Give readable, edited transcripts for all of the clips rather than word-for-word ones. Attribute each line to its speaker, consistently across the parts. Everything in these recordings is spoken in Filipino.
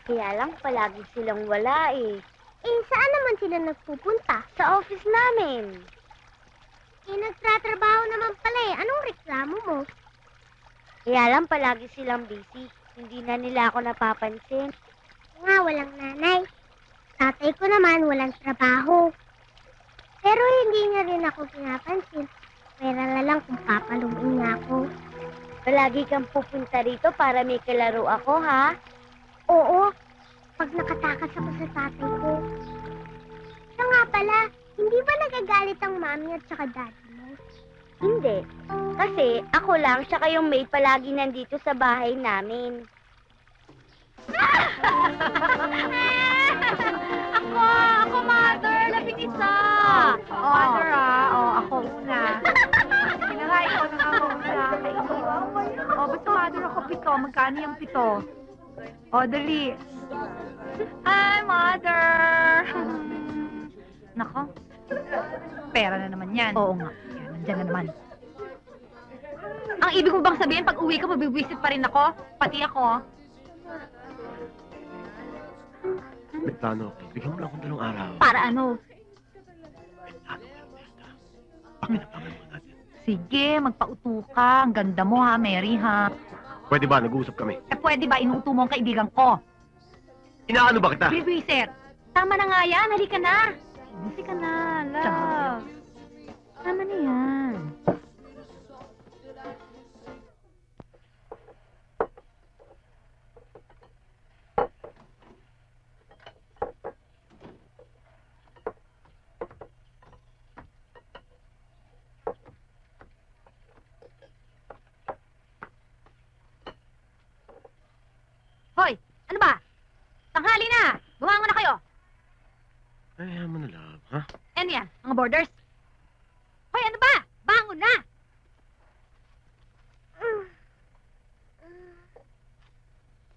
Speaker 1: Kaya lang palagi silang wala eh.
Speaker 2: Eh, saan naman sila nagpupunta?
Speaker 1: Sa office namin.
Speaker 2: Eh, nagtatrabaho naman pala eh. Anong reklamo mo?
Speaker 1: Kaya lang palagi silang busy. Hindi na nila ako napapansin.
Speaker 2: Nga, walang nanay. Tatay ko naman walang trabaho. Pero hindi niya rin ako pinapansin. Pera na lang kung papaluin niya ako.
Speaker 1: Palagi kang pupunta rito para may kalaro ako, ha?
Speaker 2: Oo, pag nakatakas ako sa tatay ko. Siya nga pala, hindi ba nagagalit ang mami at saka daddy mo?
Speaker 1: Hindi. Kasi ako lang siya kayong maid palagi nandito sa bahay namin.
Speaker 3: Ako, mother, labing isa. Mother, ako una. Nga, ikaw na nga una. Basta mother ako 7. Magkano yung 7? Dali. Hi, mother. Nako. Pera na naman yan. Oo nga. Yan, nandyan na naman. Ang ibig mo bang sabihin, pag uwi ka, mabibwisit pa rin ako? Pati ako.
Speaker 4: May plano ako. Bigyan mo lang akong 2 araw.
Speaker 3: Para ano?
Speaker 4: May plano ka, Ernesto. Pakinabangan mo natin.
Speaker 3: Sige, magpauto ka. Ang ganda mo ha, Mary ha.
Speaker 4: Pwede ba? Nag-uusap kami.
Speaker 3: Pwede ba inuuto mo ang kaibigan ko?
Speaker 4: Inaano ba kita?
Speaker 3: Bibwisit. Tama na nga yan. Halika na. Busy ka na, love. Tama na yan. Hoy! Ano ba? Tanghali na! Bumangon na kayo!
Speaker 4: Ay, mo na, love. Ha?
Speaker 3: Ano yan? Mga borders? Hoy, ano ba? Bangon na!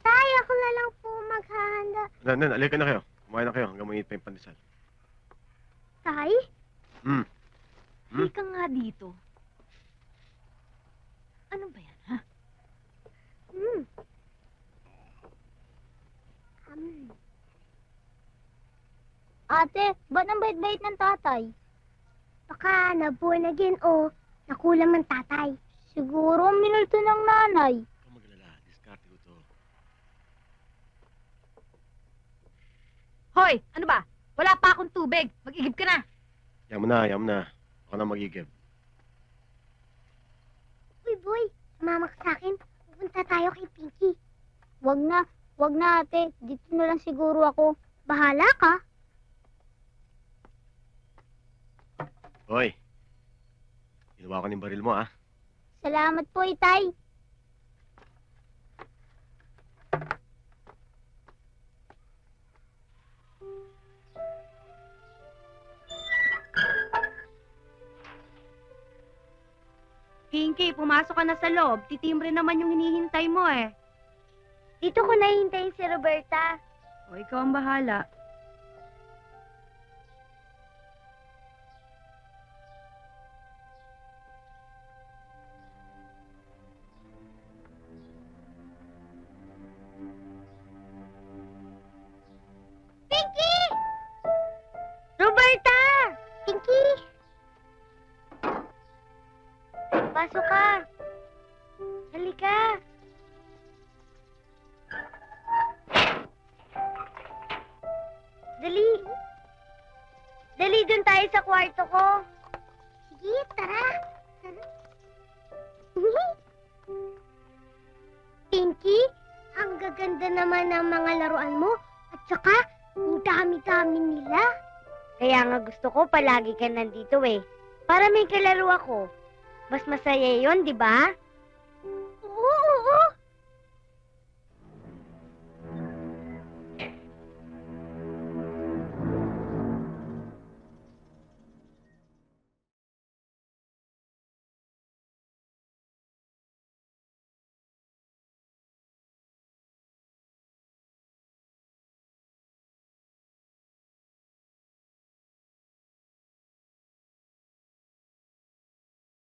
Speaker 2: Tay, ako na lang po maghahanda.
Speaker 4: Nan, alika na kayo. Kumain na kayo hanggang mainit pa yung pandesal.
Speaker 2: Tay?
Speaker 4: Hmm.
Speaker 3: Halika nga dito. Ano ba yan, ha?
Speaker 2: Ate, ba't ang bait-bait ng tatay? Baka nabuwan o nakulang ng tatay. Siguro minulto ng nanay.
Speaker 4: Huwag maglala. Diskarte ko to.
Speaker 3: Hoy! Ano ba? Wala pa akong tubig. Mag-igib ka na.
Speaker 4: Yaman na, yaman na. Ako na magigib.
Speaker 2: Uy, boy, sumama ka sa akin. Pupunta tayo kay Pinky. Wag na ate. Dito na lang siguro ako. Bahala ka.
Speaker 4: Hoy. Ginawa ko ng baril mo, ah.
Speaker 2: Salamat po, Itay.
Speaker 1: Pinky, pumasok ka na sa loob. Titimbre naman yung hinihintay mo eh.
Speaker 2: Dito ko nahihintayin si Roberta.
Speaker 1: O, ikaw ang bahala.
Speaker 2: Pinky! Roberta! Pinky! Pasok ka. Halika. Dali. Dali dun tayo sa kwarto ko. Sige, tara. Pinky, ang gaganda naman ng mga laruan mo. At saka, ang dami-dami nila.
Speaker 1: Kaya nga gusto ko palagi ka nandito eh. Para may kalaro ako. Mas masaya yun, di ba?